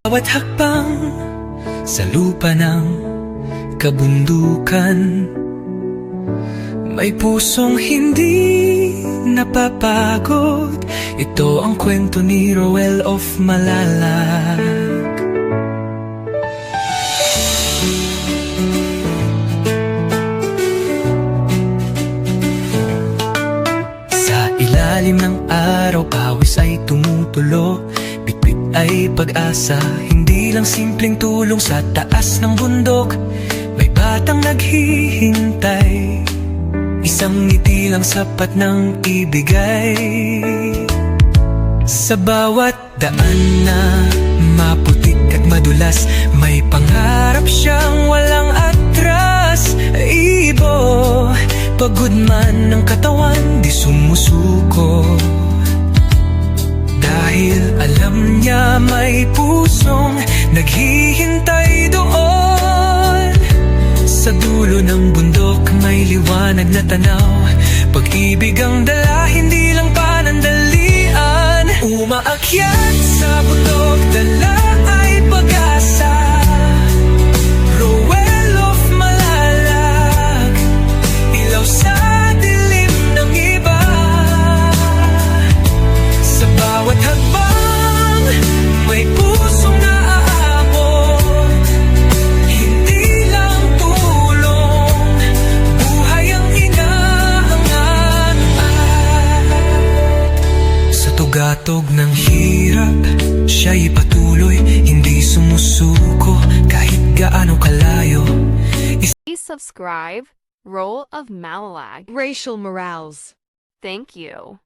Bawat hakbang sa lupa ng kabundukan, may pusong hindi napapagod. Ito ang kwento ni Roel of Malalag. Sa ilalim ng araw, pawis ay tumutulo, bitbit ay pag-asa, hindi lang simpleng tulong. Sa taas ng bundok, may batang naghihintay, isang ngiti lang sapat ng ibigay. Sa bawat daan na maputik at madulas, may pangarap siyang walang atras. Ibo, pagod man ng katawan, di sumusuko, dahil alam niya may pusong naghihintay doon. Sa dulo ng bundok may liwanag na tanaw, pag-ibig ang dala, hindi lang panandalian. Umaakyat sa bundok, dala ay pag-asa. Roel of Malalag, ilaw sa dilim ng iba. Sa bawat hakbang, may pusong naaabot, hindi lang tulong, buhay ang inaangat. Sa tugatog ng hirap, siya'y patuloy, hindi sumusuko kahit gaano kalayo. Please subscribe, Roel of Malalag. Rachel Morales. Thank you.